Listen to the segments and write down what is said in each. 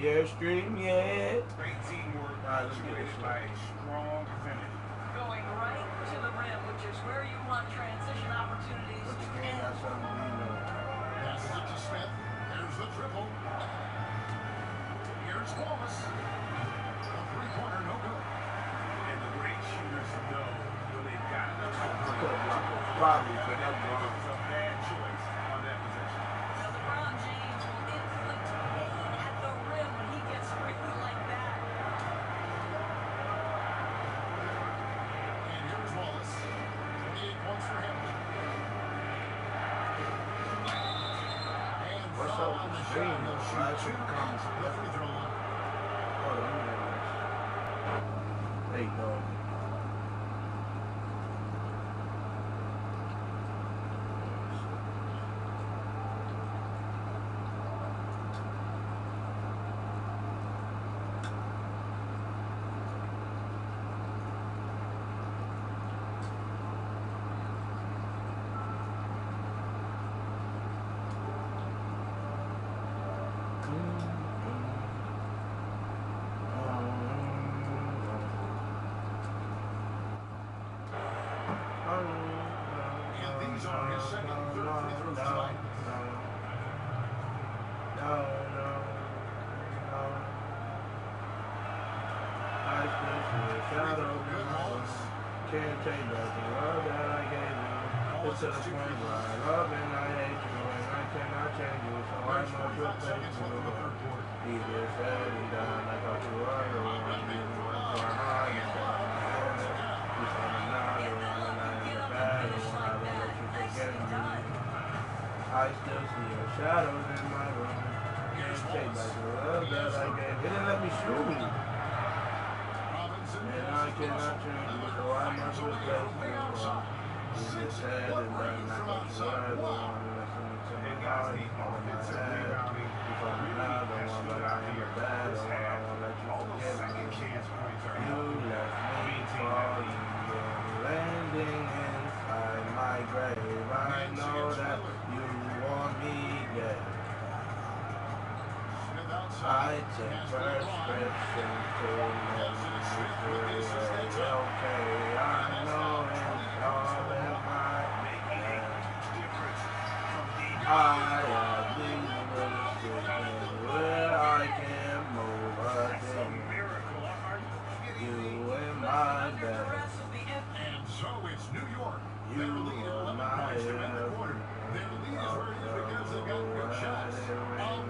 Airstream yet. Great teamwork, punctuated by a strong finish. Going right to the rim, which is where you want transition opportunities But the to game got end. something to be known. Passes it to Smith. There's the triple. Here's Wallace. The three-pointer, no good. And the great shooters know when they've got enough Could have blocked it. Probably could have it blocked was a bad choice on that possession. Now, LeBron James will inflict pain at the rim when he gets free like that. And here's Wallace. 28 points for him. And What's foul up on with the the shot. screen? He'll Right shoot from two the at comments. the free throw line. Oh, there you go. And these are his second and third free throws tonight. Can't take back the love that I gave you. It's to the point where I love and I hate you, and I cannot change you, so I must replace you. Easier said than done, like how you are the one you work for hard and set my hand. You saw me now, the one and I am the bad, the one I don't let you forget me. I still see your shadows in my room. Can't take back the love that I gave. It didn't let me shoot. And I cannot change you, so I must replace you. Easier said than done, like how you are the one listening to my heart, all in my head. You saw me now, the one but I am the bad, the one I won't let you forget me. You left me falling, you're landing inside my grave. I know that you want me dead. I take prescription to make me feel okay. I know it's all in my head. I have these restrictions where I can't move a thing. You in my bed. And so it's New York. You Their lead is are 11 my points to end the quarter. Their lead is where it is because they've got good shots. A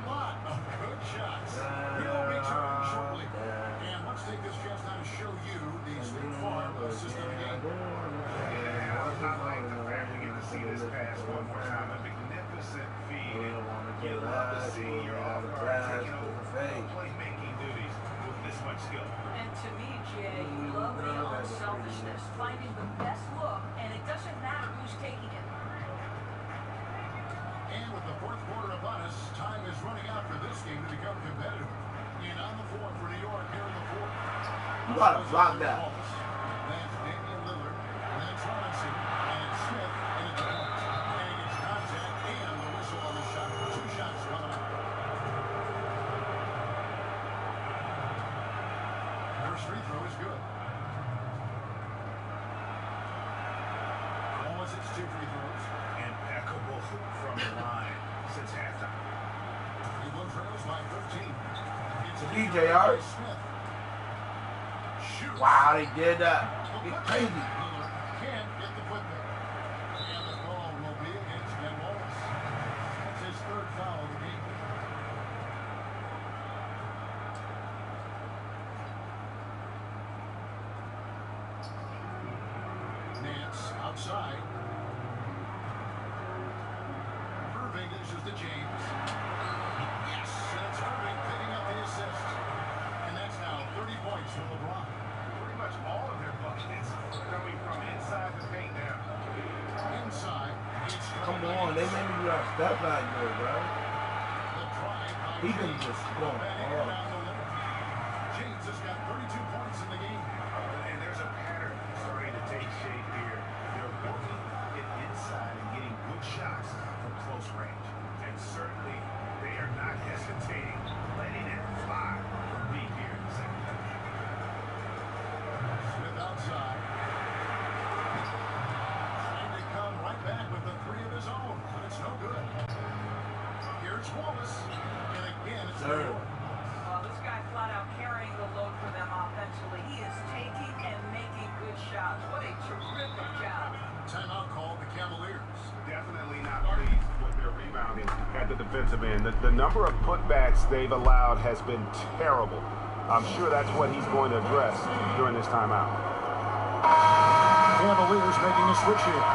lot of good shots. We'll return shortly. And let's take this chance now to show you the State Farm system game. Yeah, I would not like the fact we get to see this pass one more time. A magnificent feed. You love to see your off-guard taking over playmaking duties with this much skill. And to me, Jay, you love the unselfishness, finding the best look, and it doesn't matter who's taking it. And with the fourth quarter upon us, time is running out for this game to become competitive. And on the floor for New York here in the fourth. You gotta block that. That's Damian Lillard, and that's Robinson, and it's Smith, and it's points. And he gets contact and the whistle on the shot. Two shots coming up. First free throw is good. Wallace, it's two free throws. Impeccable from the line since halftime. Cleveland trails by 13. It's DJ Art. Smith. Shoots. Wow, they did that. It's crazy. Lillard can't get the putback. And the call will be against Ben Wallace. That's his third foul of the game. Nance outside. Irving dishes to James. Yes, and it's Irving picking up the assist. And that's now 30 points for LeBron. Pretty much all of their buckets coming from inside the paint now. Inside, it's Come on, they made me do that step back there, bro. the drive by He can James. just go Back hard. down the limit. James has got 32 points in the game. And there's a pattern starting to take shape here. They're working it inside and getting good shots from close range. And certainly, they are not hesitating, letting it fly. sir. Well, this guy flat out carrying the load for them offensively. He is taking and making good shots. What a terrific job. Timeout called the Cavaliers. Definitely not pleased with their rebounding at the defensive end. The number of putbacks they've allowed has been terrible. I'm sure that's what he's going to address during this timeout. Cavaliers making a switch here.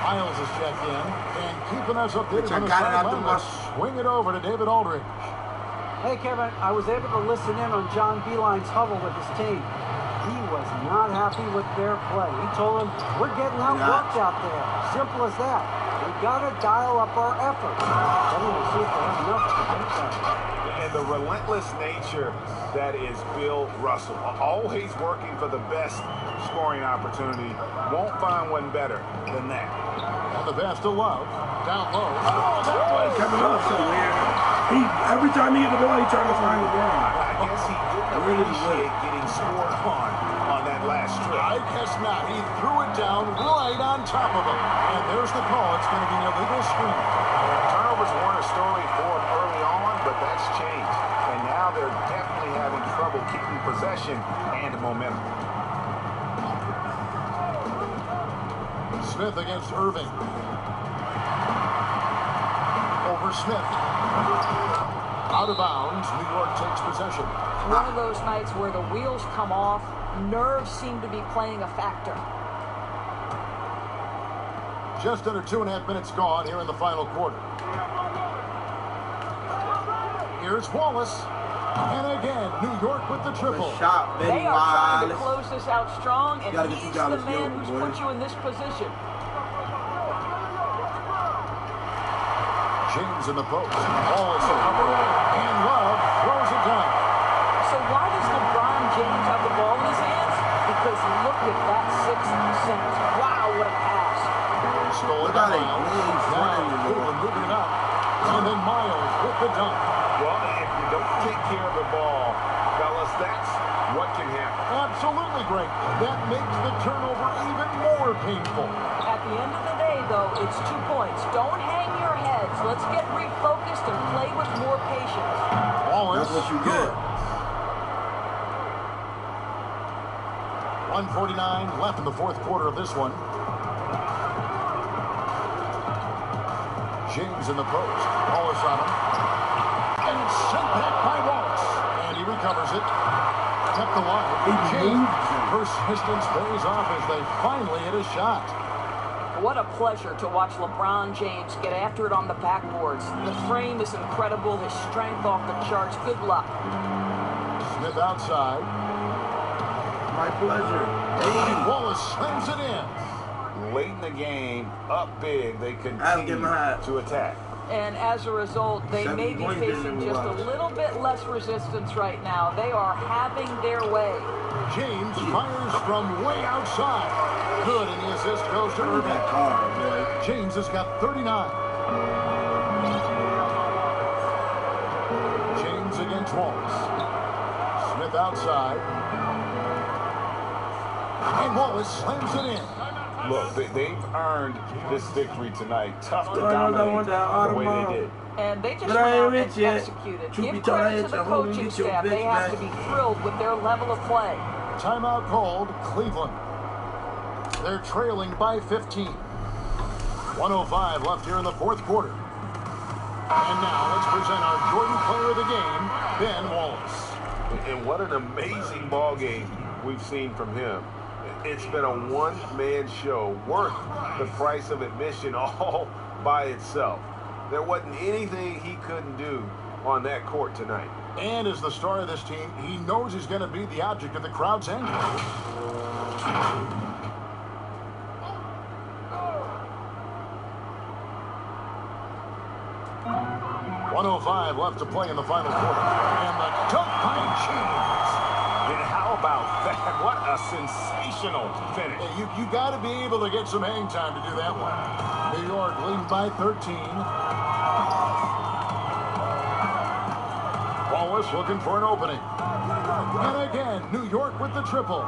Miles is checked in and keeping us updated on the sideline. Let's swing it over to David Aldridge. Hey, Kevin, I was able to listen in on John Beeline's huddle with his team. He was not happy with their play. He told them, we're getting outworked out there. Simple as that. We got to dial up our effort. Then we'll see if they have enough to beat that. And the relentless nature that is Bill Russell, always working for the best scoring opportunity, won't find one better than that. And the best of love, down low. Kevin Love's so weird. Every time he hit the ball, he trying to find the ball. I guess he didn't appreciate getting scored on that last trip. I guess not. He threw it down right on top of him. And there's the call. It's going to be an illegal screen. Turnovers weren't a story for him early on, but that's changed. And now they're definitely having trouble keeping possession and momentum. Smith against Irving. Over Smith. Out of bounds. New York takes possession. One of those nights where the wheels come off, nerves seem to be playing a factor. Just under 2.5 minutes gone here in the final quarter. Here's Wallace. And again, New York with the triple. Good shot, Benny They are trying to Wallace. close this out strong, and Gotta get he's you the guys man going, who's boy. put you in this position. James in the post. Wallace and Love throws it down. So why does LeBron James have the ball in his hands? Because look at that 6th sense. Wow, what a pass. Stolen Look by at it. Miles. He's Now running the Cleveland ball. moving it up. And then Miles with the dunk. Well, if you don't take care of the ball, fellas, that's what can happen. Absolutely great. That makes the turnover even more painful. At the end of the day, though, it's 2 points. Don't hang your heads. Let's get refocused and play with more patience. Wallace. That's what you get. 1:49 left in the fourth quarter of this one. James in the post. Wallace on him. And it's sent back by Wallace. And he recovers it. Kept the line. James. Persistence pays off as they finally hit a shot. What a pleasure to watch LeBron James get after it on the backboards. The frame is incredible. His strength off the charts. Good luck. Smith outside. My pleasure. And Wallace slams it in. Late in the game, up big, they I'll get continue my- to attack. And as a result, they 7 may be points facing didn't just a watch. little bit less resistance right now. They are having their way. James fires from way outside. Good, and the assist goes to Irving. That car, boy. James has got 39. James against Wallace. Smith outside. And Wallace slams it in. Look, they've earned this victory tonight. Tough to Oh, I want dominate that the way Audemars. they did. And they just But went I ain't out rich and yet. executed. Truth be Give told, I credit ain't to the your homie, coaching get your staff. They bitch have to back. be thrilled with their level of play. Timeout called Cleveland. They're trailing by 15. 1:05 left here in the fourth quarter. And now let's present our Jordan player of the game, Ben Wallace. And what an amazing ball game we've seen from him. It's been a one-man show worth the price of admission all by itself. There wasn't anything he couldn't do on that court tonight. And as the star of this team, he knows he's going to be the object of the crowd's anger. 1:05 left to play in the final quarter. And the dunk by James. And how about that? What a sensational finish. Hey, you got to be able to get some hang time to do that one. New York leading by 13. Wallace looking for an opening. And again, New York with the triple.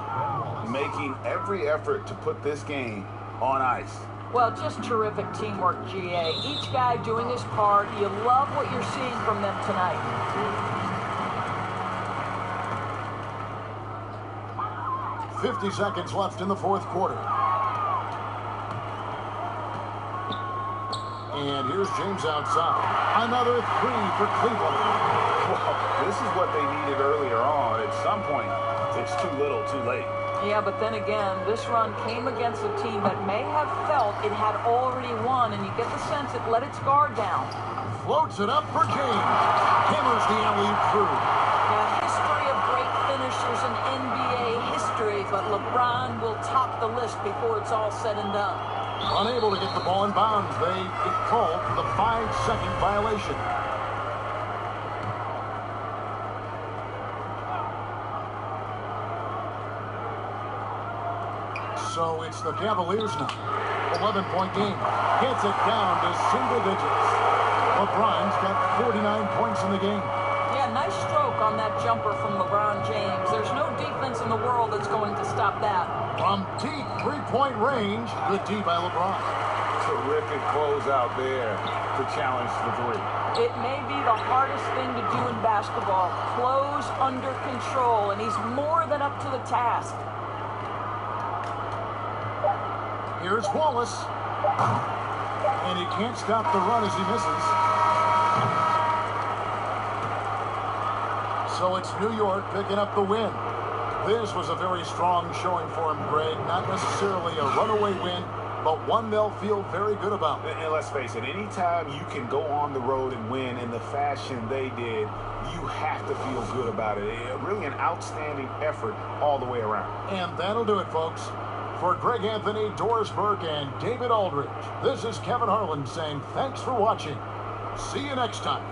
Making every effort to put this game on ice. Well, just terrific teamwork, G.A. Each guy doing his part. You love what you're seeing from them tonight. 50 seconds left in the fourth quarter. And here's James outside. Another three for Cleveland. Well, this is what they needed earlier on. At some point, it's too little, too late. Yeah, but then again, this run came against a team that may have felt it had already won, and you get the sense it let its guard down. Floats it up for James. Hammers the alley-oop through. Now, history of great finishers in NBA history, but LeBron will top the list before it's all said and done. Unable to get the ball in bounds. They get called for the 5-second violation. So it's the Cavaliers now. 11-point game. Gets it down to single digits. LeBron's got 49 points in the game. Yeah, nice stroke on that jumper from LeBron James. There's no defense in the world that's going to stop that. From deep three-point range, good D by LeBron. Terrific closeout there to challenge the three. It may be the hardest thing to do in basketball. Close under control, and he's more than up to the task. Here's Wallace. And he can't stop the run as he misses. So it's New York picking up the win. This was a very strong showing for him, Greg. Not necessarily a runaway win, but one they'll feel very good about. And let's face it, anytime you can go on the road and win in the fashion they did, you have to feel good about it. Really an outstanding effort all the way around. And that'll do it, folks. For Greg Anthony, Doris Burke, and David Aldridge, this is Kevin Harlan saying thanks for watching. See you next time.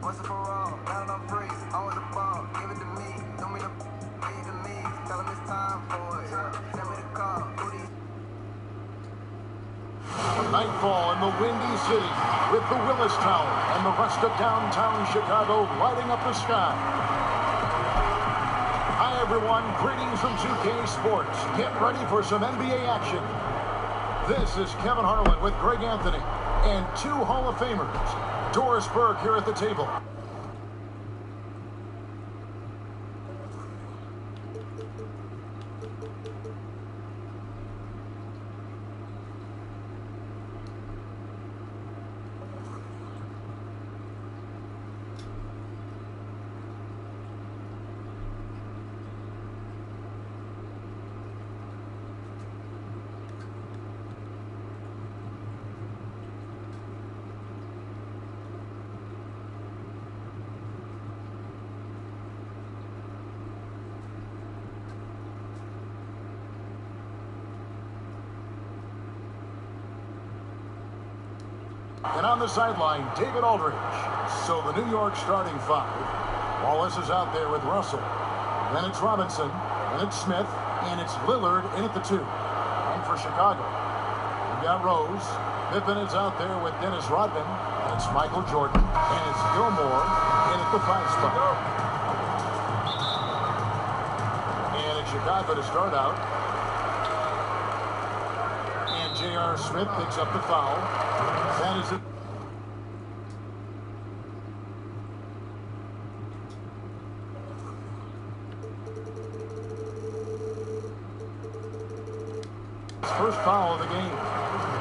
Once and for all, not enough free. I want the ball, give it to me. Don't mean to give to me. Tell him it's time for it. Send me the call. Nightfall in the Windy City with the Willis Tower and the rest of downtown Chicago lighting up the sky. Hi everyone, greetings from 2K Sports. Get ready for some NBA action. This is Kevin Harlan with Greg Anthony and two Hall of Famers. Doris Burke here at the table. And on the sideline, David Aldridge. So the New York starting five. Wallace is out there with Russell. Then it's Robinson. Then it's Smith. And it's Lillard in at the 2. And for Chicago, we got Rose. Pippen is out there with Dennis Rodman. And it's Michael Jordan. And it's Gilmore in at the 5 spot. And it's Chicago to start out. And J.R. Smith picks up the foul. That is it. First foul of the game.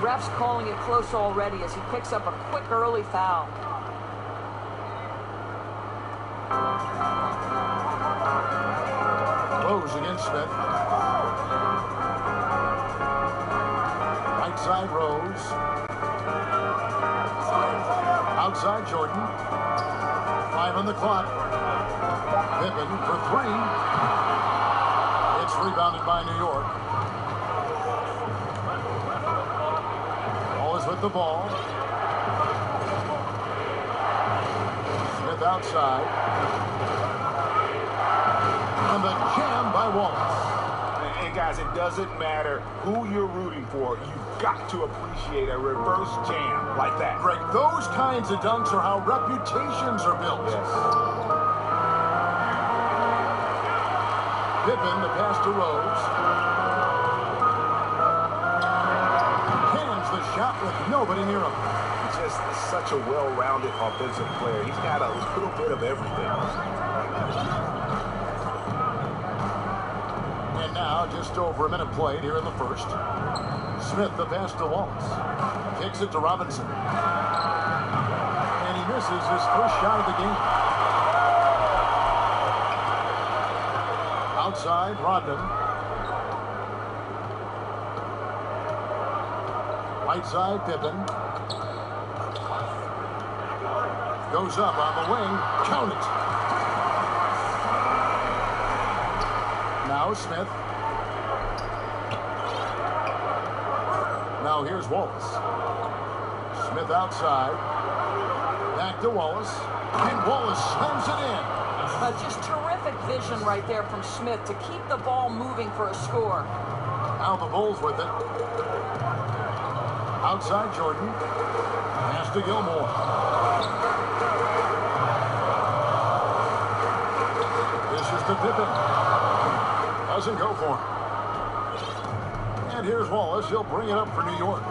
Ref's calling it close already as he picks up a quick early foul. Rose against Smith. Right side Rose. Outside Jordan. 5 on the clock. Pippen for 3. It's rebounded by New York. Wallace with the ball. Smith outside. And the jam by Wallace. And guys, it doesn't matter who you're rooting for. You've got to appreciate a reverse jam like that. Greg, those kinds of dunks are how reputations are built. Yes. Pippen, the pass to Rose. Cannons the shot with nobody near him. He's just such a well-rounded offensive player. He's got a little bit of everything. And now, just over a minute played here in the first. Smith, the pass to Wallace. Kicks it to Robinson. And he misses his first shot of the game. Outside, Rodman. Right side, Pippen. Goes up on the wing. Count it. Now Smith. Now here's Wallace. Smith outside. Back to Wallace. And Wallace slams it in. Just terrific vision right there from Smith to keep the ball moving for a score. Now the Bulls with it. Outside Jordan. Pass to Gilmore. This is to Pippen. Doesn't go for him. And here's Wallace. He'll bring it up for New York.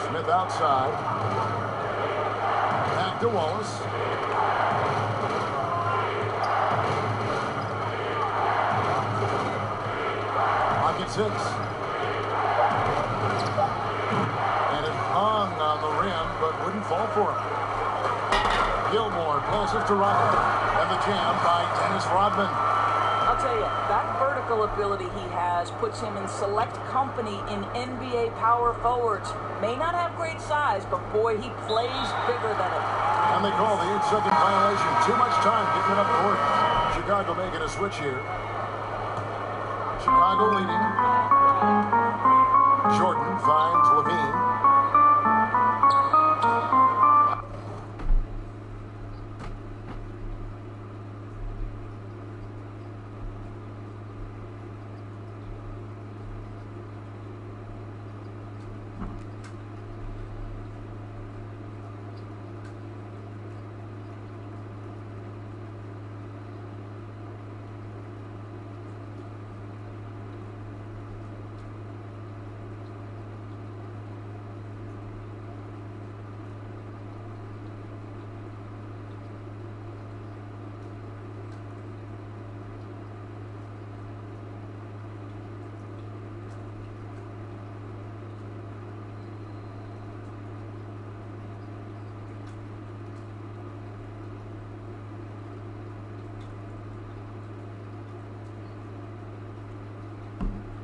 Smith outside. Back to Wallace. Pocket 6. And it hung on the rim, but wouldn't fall for him. Gilmore passes to Rodman. And the jam by Dennis Rodman. I'll tell you, that vertical ability he has puts him in select company in NBA power forwards. May not have great size, but boy, he plays bigger than it. And they call the 8-second violation. Too much time getting it up court. Chicago making a switch here. Chicago leading. Jordan finds Levine.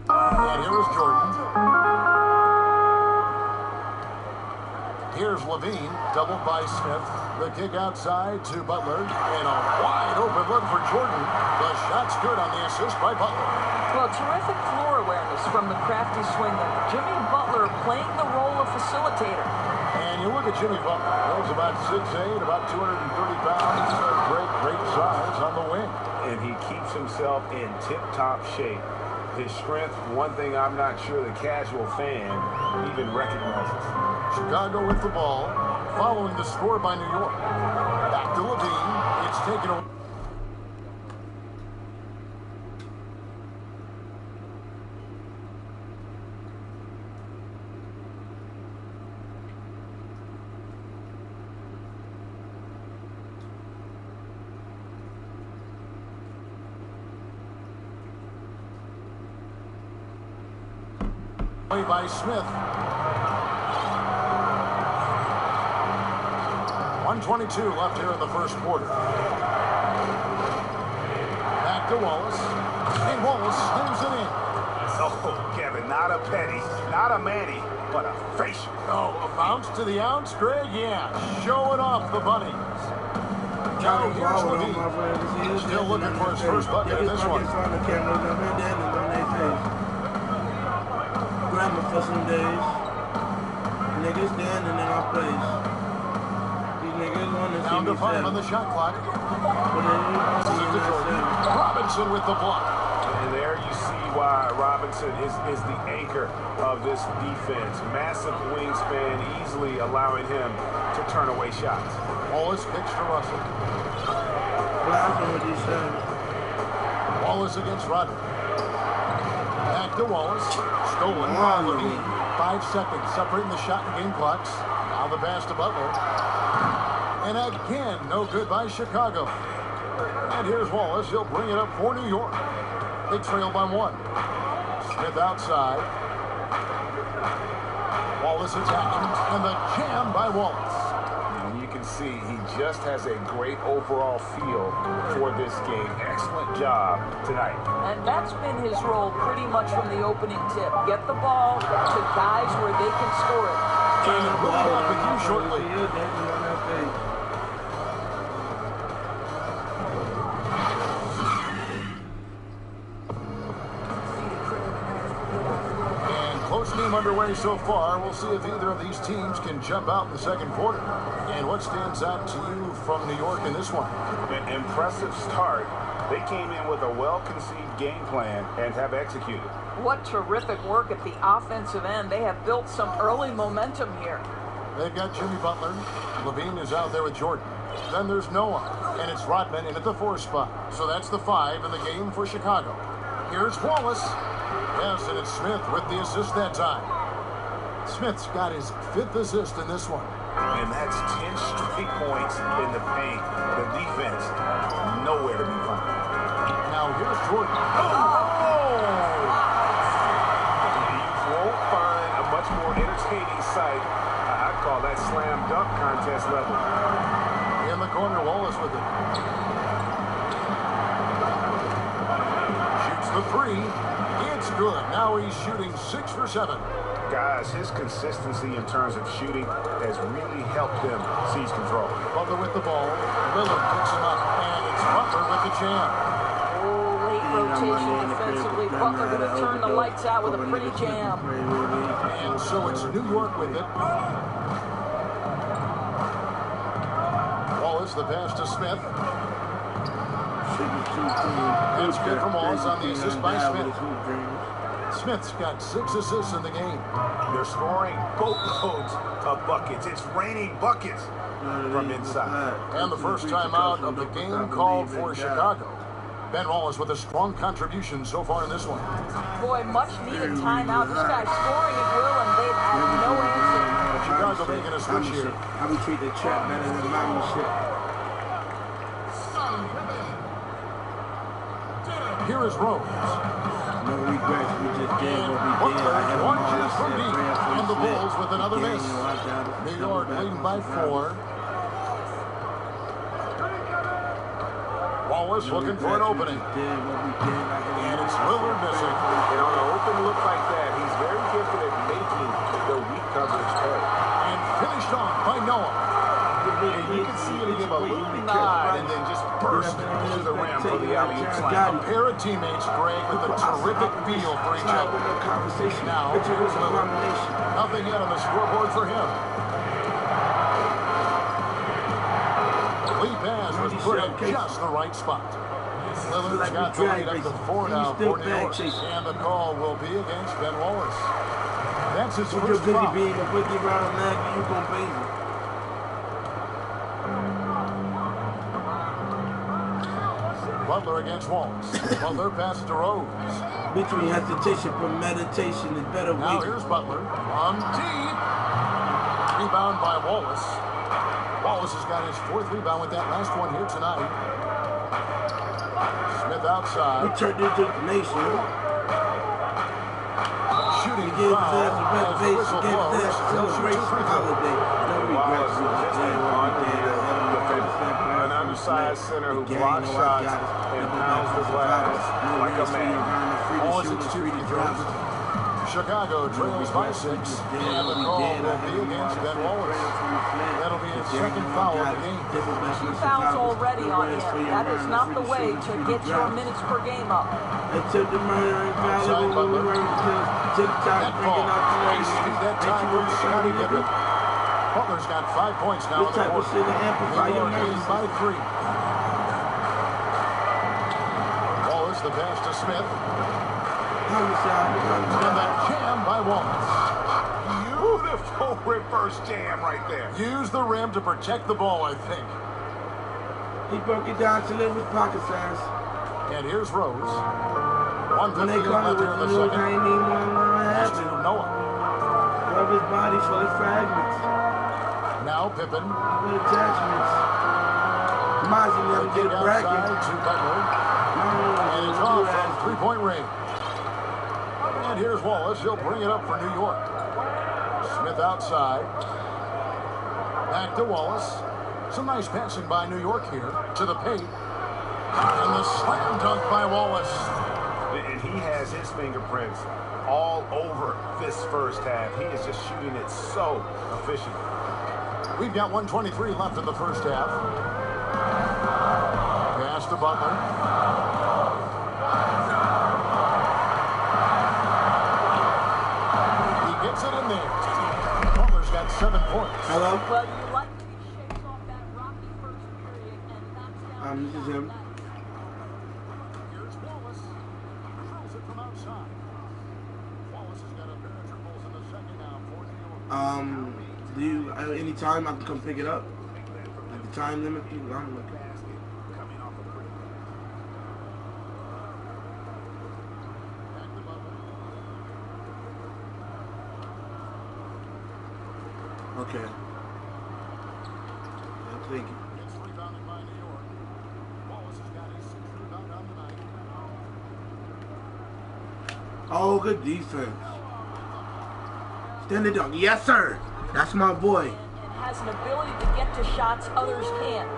And here is Jordan. Here's Here's Levine, doubled by Smith. The kick outside to Butler, and a wide open look for Jordan. The shot's good on the assist by Butler. Well, terrific floor awareness from the crafty swinger. Jimmy Butler playing the role of facilitator. And you look at Jimmy Butler. He's about 6'8", about 230 pounds. Great size on the wing. And he keeps himself in tip-top shape. His strength, one thing I'm not sure the casual fan even recognizes. Chicago with the ball, following the score by New York. Back to Levine. It's taken away. By Smith. 1:22 left here in the first quarter. Back to Wallace. And Wallace slams it in. Oh, Kevin, not a penny, not a Manny, but a facial. Oh, a bounce to the ounce, Greg? Yeah, showing off the bunnies. Now here's Levine. Still looking for his first bucket in this one. For some days, niggas standing in our place. These niggas want to see down to me 5 on the shot clock. Robinson with the block. And there you see why Robinson is the anchor of this defense. Massive wingspan, easily allowing him to turn away shots. Wallace kicks to Russell. Blasting with these shots. Wallace against Rodman. Back to Wallace. Stolen by Levine. 5 seconds separating the shot and game clocks. Now the pass to Butler. And again, no good by Chicago. And here's Wallace. He'll bring it up for New York. They trail by 1. Smith outside. Wallace attacking. And the jam by Wallace. And you can see he just has a great overall feel for this game. Excellent job tonight. And that's been his role pretty much from the opening tip. Get the ball to guys where they can score it. And we'll be back with you shortly. And close game underway so far. We'll see if either of these teams can jump out in the second quarter. And what stands out to you from New York in this one? An impressive start. They came in with a well-conceived game plan and have executed. What terrific work at the offensive end. They have built some early momentum here. They've got Jimmy Butler. Levine is out there with Jordan. Then there's Noah, and it's Rodman in at the 4 spot. So that's the 5 in the game for Chicago. Here's Wallace. Yes, and it's Smith with the assist that time. Smith's got his 5th assist in this one. And that's 10 straight points in the paint. The defense, nowhere to be found. Now here's Jordan. You won't find a much more entertaining sight. I'd call that slam dunk contest level. In the corner, Wallace with it. Shoots the 3. It's good. Now he's shooting 6 for 7. Guys, his consistency in terms of shooting has really helped them seize control. Butler with the ball. Lillard picks him up, and it's Butler with the jam. Oh, late rotation defensively. Butler going to turn the lights out with a pretty jam. And so it's New York with it. Wallace, the pass to Smith. That's good from Wallace on the assist by Smith. Smith's got 6 assists in the game. They're scoring boatloads of buckets. It's raining buckets from inside. And the first time out of the game called for Chicago. Ben Wallace with a strong contribution so far in this one. Boy, much needed timeout. This guy's scoring at will, and they've had no answer. Chicago making a switch here. I would treat the trap better than mountain shit. Here is Rose. No regrets, we just did what we did. I have Launches from deep, and the Bulls with another miss. New York leading by 4. Wallace looking for an opening. And it's Lillard missing. And on an open look like that, he's very gifted at making the weak coverage pay. And finished off by alley-oop slam. A pair of teammates, Greg, with a terrific feel for each other. Now, here's Lillard. Nothing yet on the scoreboard for him. Lee pass was put in just the right spot. Lillard's got the lead up to 4 now for New York. And the call will be against Ben Wallace. That's his first foul. Butler against Wallace. Butler passes to Rose. Between hesitation from meditation is better. Now here's Butler on deep. Rebound by Wallace. Wallace has got his 4th rebound with that last one here tonight. Smith outside. We turned into the nation. Shooting Give foul. that the reservation, give that celebration holiday. No regrets. An undersized center who blocks shots and pounds the glass like a man. Wallace it's 2 free throws. Chicago trails by 6, and the call will be against Ben Wallace. That'll be his 2nd foul of the game. 2 fouls already on him. That is not the way to get your minutes per game up. Until the murder and value when we were TikTok bringing out the race. That time for Scotty Pippen. Butler's got 5 points now in the quarter. New York leads by 3. Wallace the pass to Smith. And the jam by Wallace. Beautiful reverse jam right there. Use the rim to protect the ball, I think. He broke it down to live with pocket size. And here's Rose. When they 1:50 come left with here in the the news, I second. ain't even Pass to happen. Noah. Rub his body full of fragments. Now Pippen. With attachments. Reminds me of Kick get a bracket. outside to Butler. And it's off from 3-point range. And here's Wallace. He'll bring it up for New York. Smith outside. Back to Wallace. Some nice passing by New York here to the paint. And the slam dunk by Wallace. And he has his fingerprints all over this first half. He is just shooting it so efficient. We've got 1:23 left in the first half. Pass to Butler. He gets it in there. Butler's got 7 points. Hello? Well, you like to shakes off that rocky first period and knocks down. This is him. Here's Wallace. Drills it from outside. Wallace has got a pair of triples in the second now for New York. Do you, any time I can come pick it up? Like the time limit? I'm looking. Okay. Thank you. Gets rebounded by New York. Wallace has got his 6th rebound on the night. Oh, good defense. Stand it dunk. Yes, sir. That's my boy. And has an ability to get to shots others can't.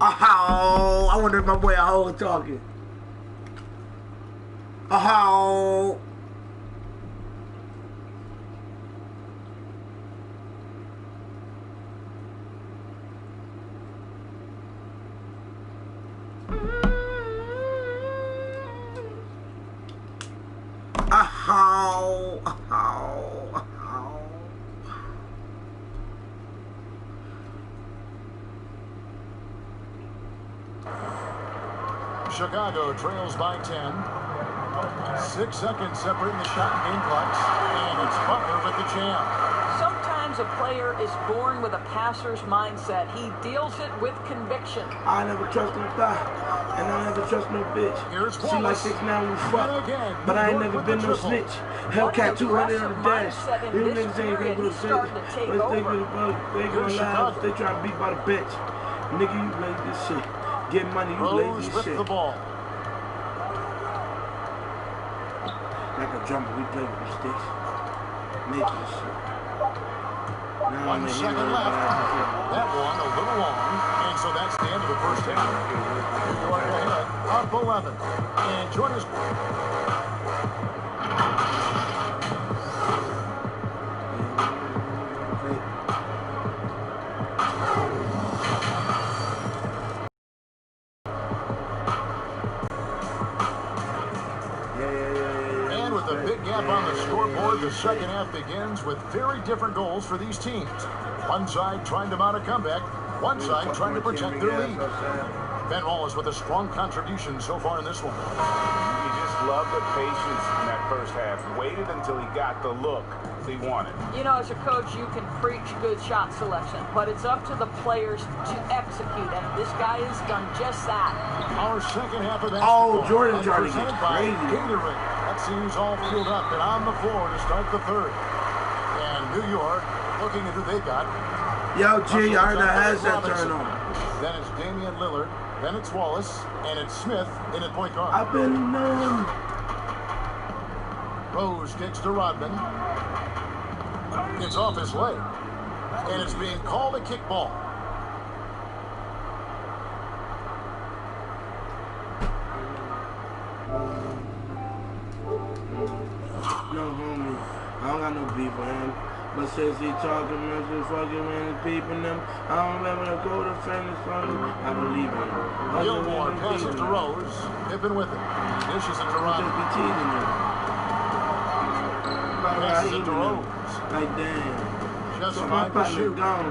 Oh, I wonder if my boy Aho is talking. Oh. Chicago trails by 10. 6 seconds separating the shot and game clocks. And it's Butler with the jam. Sometimes a player is born with a passer's mindset. He deals it with conviction. I never trust no thigh, and I never trust no bitch. Here's She like 6'9" we fuck, again, but I ain't New York never with been the no triple. snitch. Hellcat 200 on the dash. Mindset in These this niggas ain't period, able to he's say starting it. to take Let's take over. it, they Here's going Chicago. live, they try to beat by the bench. Nigga, you play this shit. Get money, you play Rose this with shit. the ball. Like a drummer, we play with the sticks. Make this shit. Now 1 second left. That one a little long. And so that's the end of the first half. New York ahead, up 11. And join us. half on the scoreboard. The second half begins with very different goals for these teams. One side trying to mount a comeback, one side trying to protect their lead. Ben Wallace with a strong contribution so far in this one. You just love the patience in that first half. Waited until he got the look he wanted. You know, as a coach, you can preach good shot selection, but it's up to the players to execute, and this guy has done just that. Our second half of basketball. Oh, Jordan trying to presented get by crazy. Gatorade. That seems all filled up and on the floor to start the third. And New York looking at who they got. Yo, G, I heard that headset turn on. Then it's Damian Lillard. Then it's Wallace. And it's Smith in at point guard. I've been Rose kicks to Rodman. It's off his leg. And it's being called a kickball. No, homie. I don't got no beef with him. But since he talking, man, just fucking man, and peeping them, I don't remember to go to finish on him. I believe in him. Gilmore passes to Rose. Pippen with it. Dishes it to Just Rodman. be teasing him. Passes it to Rose. Like, damn. Just So my five to partner shoot. gone.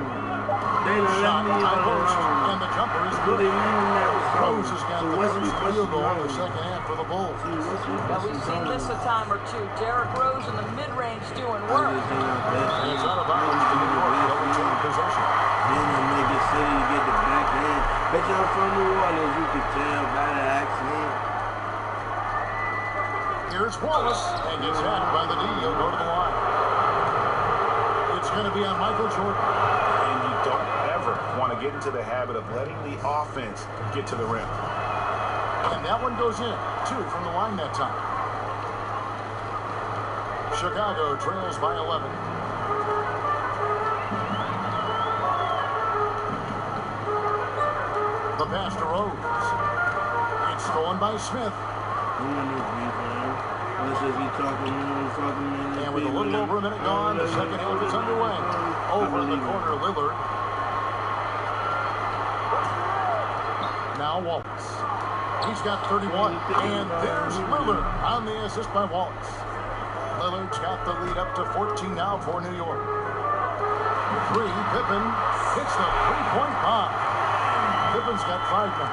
They done Shot left me by all Rose. alone. And the jumper is But good. they never Rose has got So the what's first we field goal in the pushing second half for the Bulls. Now, we've seen this a time or two. Derrick Rose in the mid-range doing work. And it's out of bounds to New York. Double team possession. Then in Nigga City to get the back end. Bet y'all from New Orleans, you can tell by the accent. Here's Wallace. And gets hacked by the D. He'll go to the line. It's going to be on Michael Jordan. And you don't ever want to get into the habit of letting the offense get to the rim. And that one goes in. 2 from the line that time. Chicago trails by 11. The pass to Rose. It's stolen by Smith. And with a little over a minute gone, the second half is underway. Over in the corner, Lillard. Now Wallace. He's got 31. And there's Lillard on the assist by Wallace. Lillard's got the lead up to 14 now for New York. 3, Pippen hits the three-point bomb. Pippen's got 5 now.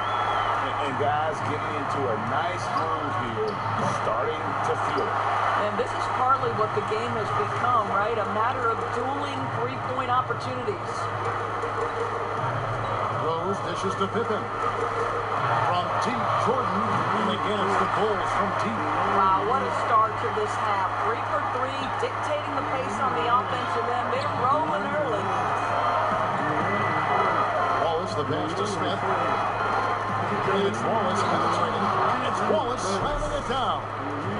And guys getting into a nice groove here, starting to feel it. And this is partly what the game has become, right? A matter of dueling three-point opportunities. Rose dishes to Pippen. From deep, Jordan. And again, it's the Bulls from deep. Wow, what a start to this half. 3 for 3, dictating the pace on the offensive end. They're rolling early. Wallace, the pass to Smith. It's Wallace penetrating. It's Wallace slamming it down.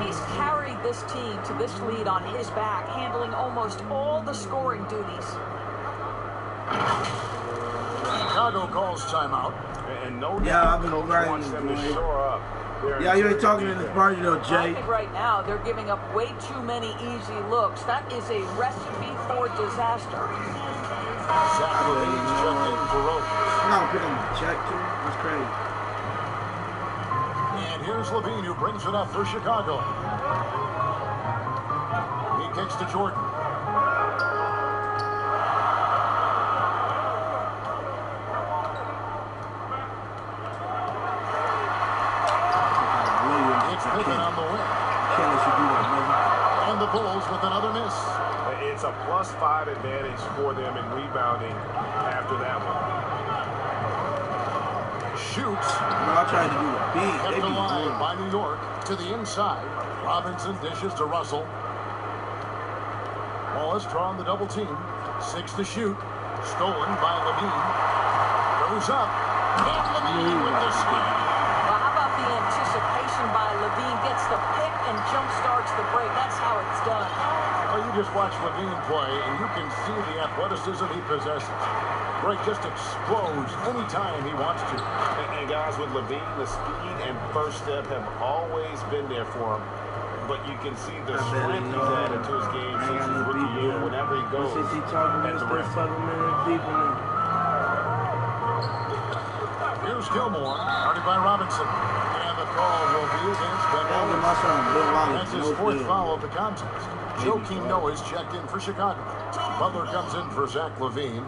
He's carried this team to this lead on his back, handling almost all the scoring duties. Chicago calls timeout. And no Yeah, I've doubt been coach riding wants them to this, boy. shore up. Yeah, you ain't talking in this party though, I Jay. think right now they're giving up way too many easy looks. That is a recipe for disaster. Zach Levine's checked in for Rose. I gotta pick on my check too. That's crazy. And here's Levine who brings it up for Chicago. He kicks to Jordan. It's Pippen on the wing. Can't let you do that, brother. And the Bulls with another miss. It's a +5 advantage for them in rebounding after that one. Shoots. Bro, I tried to do a beat. They Kept be alive doing. by New York to the inside. Robinson dishes to Russell. Wallace drawing the double team. 6 to shoot. Stolen by Levine. Goes up. And Levine with the speed. Well, how about the anticipation by Levine? Gets the pick and jump starts the break. That's how it's done. Well, you just watch Levine play, and you can see the athleticism he possesses. Greg just explodes anytime he wants to. And guys, with Levine, the speed and first step have always been there for him. But you can see the strength he's added to his game since his rookie year whenever he goes Since he talking at this, the they rim. fucking man people now. Here's Gilmore, guarded by Robinson. And the call will be against Ben Wallace. That's his fourth foul of the contest. Joakim Noah is checked in for Chicago. Butler comes in for Zach LaVine.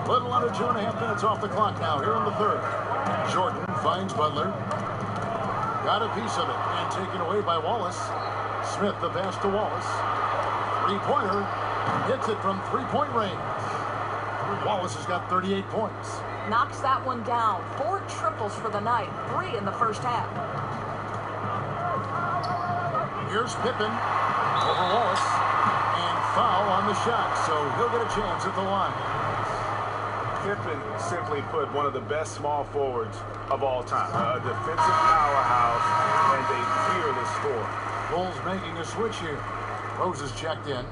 Little under 2.5 minutes off the clock now here in the third. Jordan finds Butler. Got a piece of it and taken away by Wallace. Smith the pass to Wallace. Three-pointer. Hits it from three-point range. Wallace has got 38 points. Knocks that one down. 4 triples for the night. 3 in the first half. Here's Pippen over Wallace. And foul on the shot, so he'll get a chance at the line. Pippen, simply put, one of the best small forwards of all time. A defensive powerhouse and a fearless scorer. Bulls making a switch here. Rose is checked in.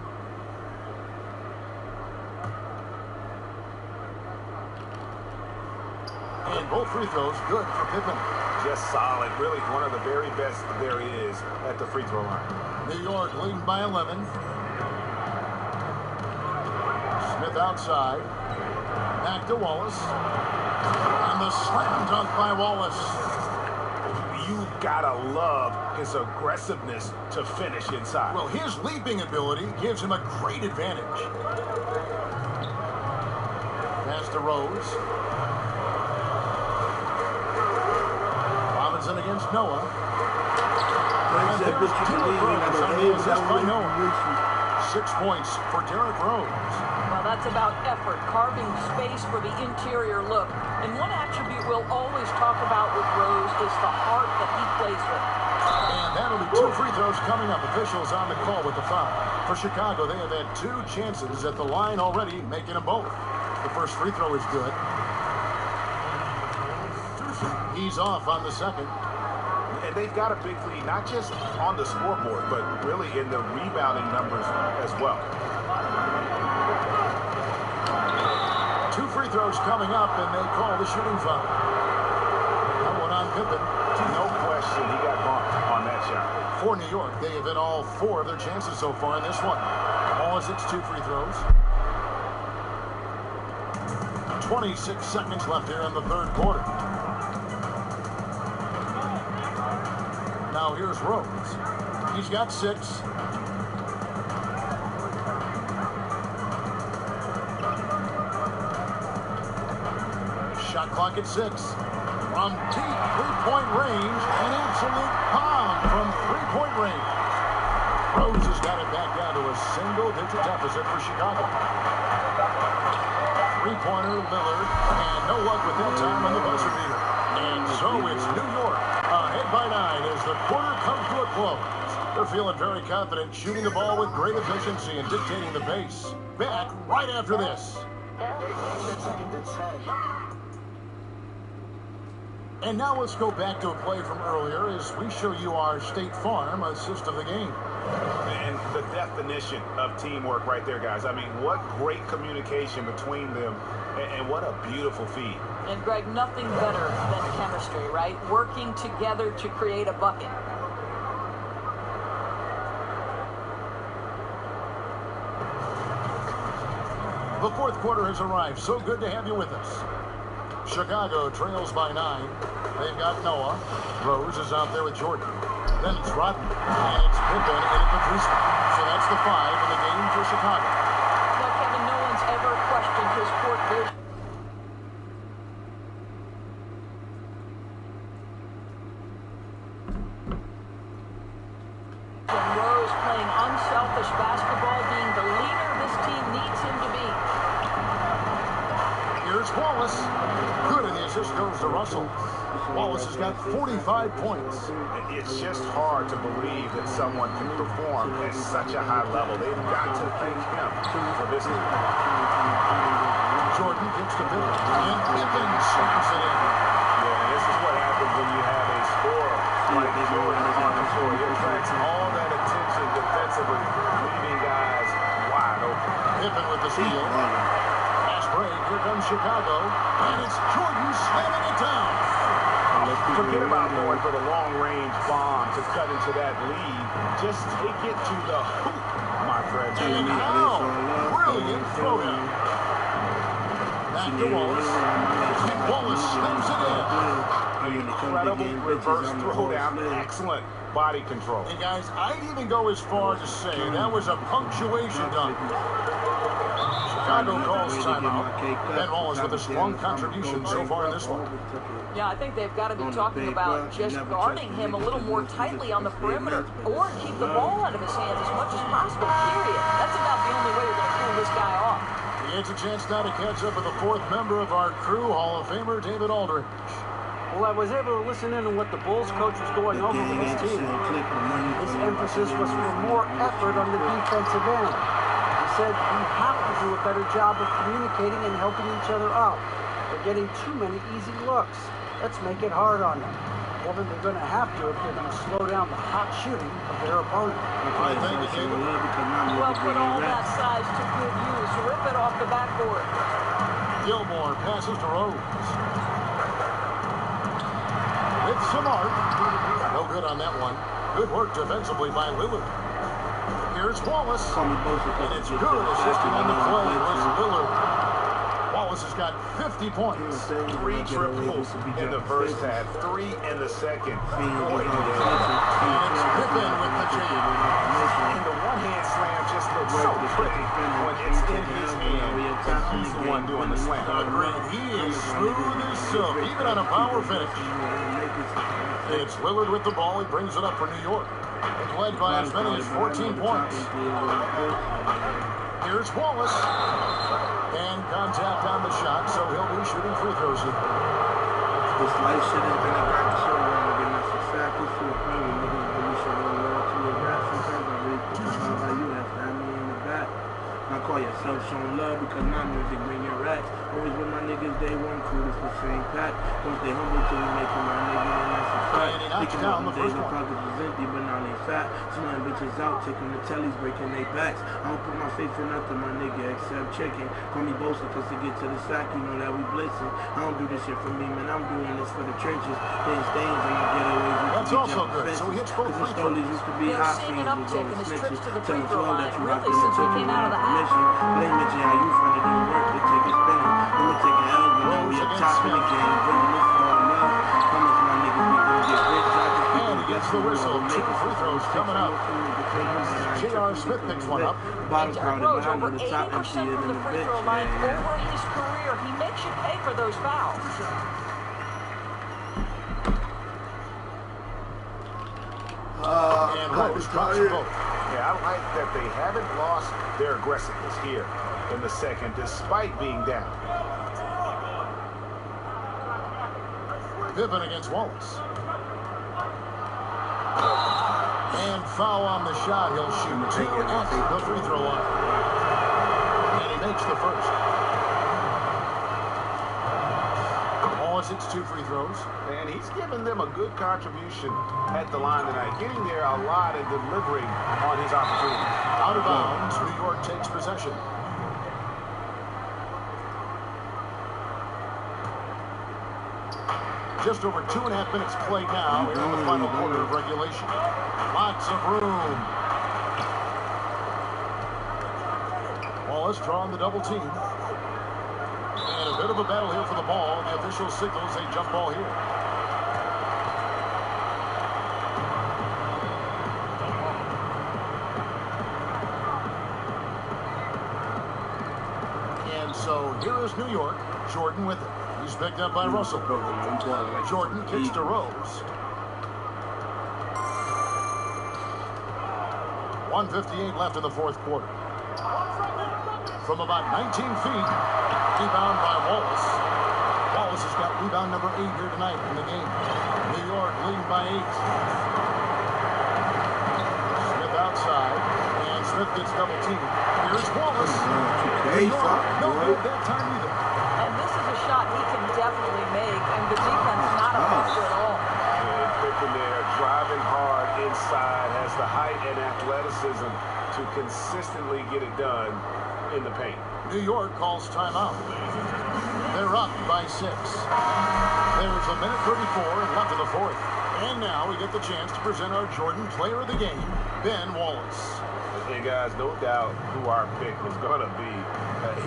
And both free throws good for Pippen. Just solid. Really one of the very best there is at the free throw line. New York leading by 11. Smith outside. Back to Wallace. And the slam dunk by Wallace. You gotta love his aggressiveness to finish inside. Well, his leaping ability gives him a great advantage. Pass to Rose. Robinson against Noah. And there's 2 points on the assist by Noah. 6 points for Derrick Rose. Well, that's about effort, carving space for the interior look. And one attribute we'll always talk about with Rose is the heart that he plays with. And that'll be 2 free throws coming up. Officials on the call with the foul. For Chicago, they have had 2 chances at the line already, making them both. The first free throw is good. He's off on the second. And they've got a big lead, not just on the scoreboard, but really in the rebounding numbers as well. 2 free throws coming up, and they call the shooting foul. That one on Pippen. No question, he got bumped on that shot. For New York, they have hit all 4 of their chances so far in this one. Wallace hits 2 free throws. 26 seconds left here in the third quarter. Now here's Rose. He's got 6. Shot clock at 6. From deep three-point range, an absolute bomb from three-point range. Rose has got it back down to a single-digit deficit for Chicago. Three-pointer, Lillard, and no luck with that time on the buzzer beater. And so it's New York ahead by 9 as the quarter comes to a close. They're feeling very confident, shooting the ball with great efficiency and dictating the pace. Back right after this. And now let's go back to a play from earlier as we show you our State Farm assist of the game. And the definition of teamwork right there, guys. I mean, what great communication between them, and what a beautiful feed. And Greg, nothing better than chemistry, right? Working together to create a bucket. The fourth quarter has arrived. So good to have you with us. Chicago trails by 9. They've got Noah. Rose is out there with Jordan. Then it's Rodman. And it's Pippen in at the 3 spot. So that's the 5 in the game for Chicago. Now, Kevin, no one's ever questioned his court vision. Rose playing unselfish basketball, being the leader this team needs him to be. Here's Wallace. Good, and the assist goes to Russell. Wallace has got 45 points. It's just hard to believe that someone can perform at such a high level. They've got to thank him for this. Jordan kicks to Pippen, and Pippen slams it in. Yeah, this is what happens when you have a scorer like Jordan on the floor. He attracts all that attention defensively, leaving guys wide open. Pippen with the steal. Fast break. Here comes Chicago, and it's Jordan slamming it down. Forget about going for the long-range bomb to cut into that lead. Just take it to the hoop, my friend. And now, brilliant throwdown. Back to Wallace. And Wallace slams it in. An incredible reverse throwdown. Excellent body control. Hey, guys, I'd even go as far to say that was a punctuation dunk. Chicago calls timeout. Ben Wallace with a strong contribution so far in this one. Yeah, I think they've got to be talking about just guarding him a little more tightly on the perimeter or keep the ball out of his hands as much as possible, period. That's about the only way you're going to cool this guy off. He gets a chance now to catch up with the fourth member of our crew, Hall of Famer David Aldridge. Well, I was able to listen in on what the Bulls coach was going over with his team. His emphasis was for more effort on the defensive end. He said we have to do a better job of communicating and helping each other out. They're getting too many easy looks. Let's make it hard on them. Well, then they're going to have to if they're going to slow down the hot shooting of their opponent. Well, put all that size to good use. Rip it off the backboard. Gilmore passes to Rose. With some art. No good on that one. Good work defensively by Lillard. Here's Wallace. And it's good. Assisting on the play was Lillard. Wallace has got 50 points. 3 triples in the first half, 3 in the second. And it's Pippen with the jam. And the one-hand slam just looks so pretty when it's in his hand, and he's the one doing the slam. Agreed. He is smooth as silk, even on a power finish. It's Lillard with the ball. He brings it up for New York. It's led by as many as 14 points. Here's Wallace. And contact on the shot, so he'll be shooting free throws here. This life shit has been a goddamn show wrong again. That's exactly to the point where niggas really should roll out to your back. Sometimes I really think about how you have to have me in the back. I call yourself showing love because my music bring your racks. Always with my niggas, day one crew, it's the same pack. Don't stay humble till we make it my nigga, and that's a fact. And he knocks Thinking down of the them days, first the one. pockets was empty, but now they fat. Smelling bitches out, taking the tellies, breaking their backs. I don't put my faith in nothing, my nigga, except chicken. Call me boasting, cause to get to the sack, you know that we blitzing. I don't do this shit for me, man, I'm doing this for the trenches. Hitting stains on my getaways. That's also good, so he hits both free throws. Used to be They're hot seeing an fiends, uptick in his trips to the free Tell throw us line, that you really, rockin' since he the came out of the half. permission. Blame it, how you find it didn't work, they take it spinning. I'm taking L's, but now we up top in the game. Bringing this all love. Promise my niggas we gon' get rich. And he gets the whistle. 2 free throws coming up. J.R. Smith picks one up. Bottom Derrick crowded, Rose, but I know over the top 80% empty it from in the the free bitch. throw line Yeah. over his career. He makes you pay for those fouls. And Rose drops the boat. Yeah, I like that they haven't lost their aggressiveness here in the second, despite being down. Pippen against Wallace. And foul on the shot. He'll shoot 2 at the free throw line. And he makes the first. Wallace hits 2 free throws. And he's given them a good contribution at the line tonight, getting there a lot and delivering on his opportunity. Out of bounds, New York takes possession. Just over 2.5 minutes played now here in the final quarter of regulation. Lots of room. Wallace drawing the double team. And a bit of a battle here for the ball. The official signals a jump ball here. And so here is New York. Jordan with it. He's picked up by Russell. Jordan kicks to Rose. 1:58 left in the fourth quarter. From about 19 feet, rebound by Wallace. Wallace has got rebound number 8 here tonight in the game. New York leading by 8. Smith outside, and Smith gets double teamed. Here's Wallace. New York, no good that time either. And this is a shot he can definitely make, and the defense not a factor at all. And Pippen there, driving hard inside, has the height and athleticism to consistently get it done in the paint. New York calls timeout. They're up by 6. There's a minute 34 left in the fourth. And now we get the chance to present our Jordan player of the game, Ben Wallace. And guys, no doubt who our pick was going to be.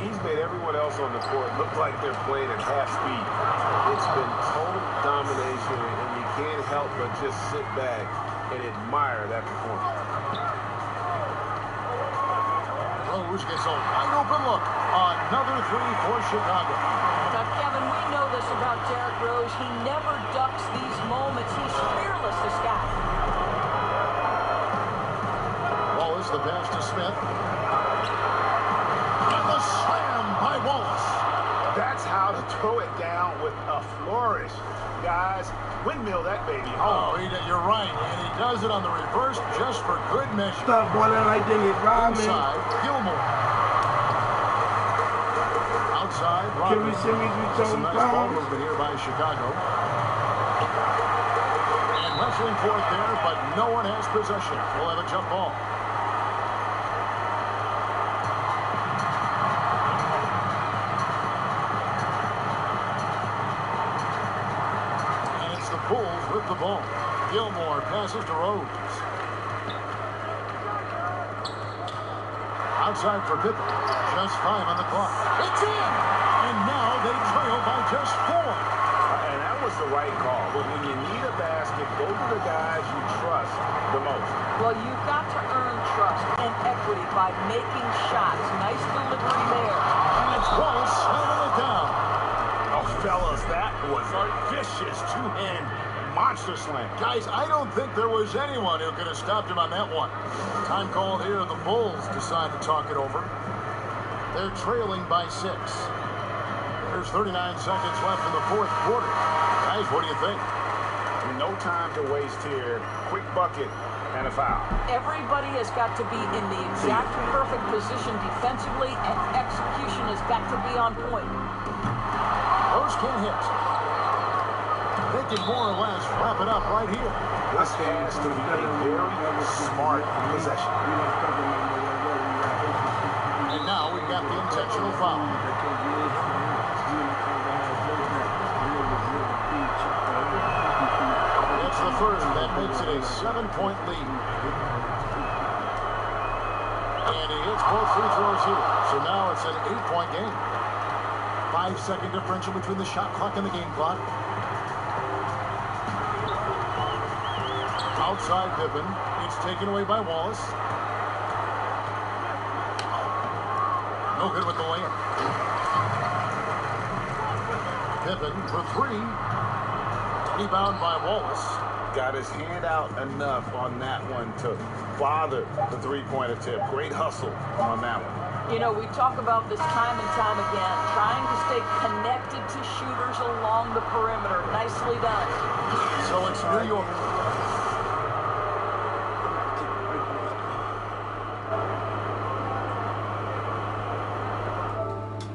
He's made everyone else on the court look like they're playing at half speed. It's been total domination, and you can't help but just sit back and admire that performance. Rose gets a wide open look. Another three for Chicago. Now, Kevin, we know this about Derrick Rose. He never ducks these moments. He's fearless, this guy. Wallace, the pass to Smith. And the slam by Wallace. That's how to throw it down with a flourish. Guys, windmill that baby home. Oh, you're right. And he does it on the reverse just for good measure. Stop boiling like they get Robin. Inside, Gilmore. Outside, Robin. That's a nice ball movement here by Chicago. And wrestling for it there, but no one has possession. We'll have a jump ball. Bulls with the ball. Gilmore passes to Rose. Outside for Pippen. Just 5 on the clock. It's in! And now they trail by just 4. And that was the right call. But when you need a basket, go to the guys you trust the most. Well, you've got to earn trust and equity by making shots. Nice delivery there. And it's Wallace slamming it down. Oh, fellas, that was a vicious two-hand monster slam. Guys, I don't think there was anyone who could have stopped him on that one. Time called here. The Bulls decide to talk it over. They're trailing by 6. There's 39 seconds left in the fourth quarter. Guys, what do you think? No time to waste here. Quick bucket and a foul. Everybody has got to be in the exact perfect position defensively, and execution has got to be on point. Rose can't hit. They can more or less wrap it up right here. This has to be a very smart possession. And now we've got the intentional foul. It's the first. That makes it a 7-point lead. And he hits both free throws here. So now it's an 8-point game. 5-second differential between the shot clock and the game clock. Outside Pippen. It's taken away by Wallace. No good with the layup. Pippen for 3. Rebound by Wallace. Got his hand out enough on that one to bother the three-point attempt. Great hustle on that one. You know, we talk about this time and time again, trying to stay connected to shooters along the perimeter. Nicely done. So it's New York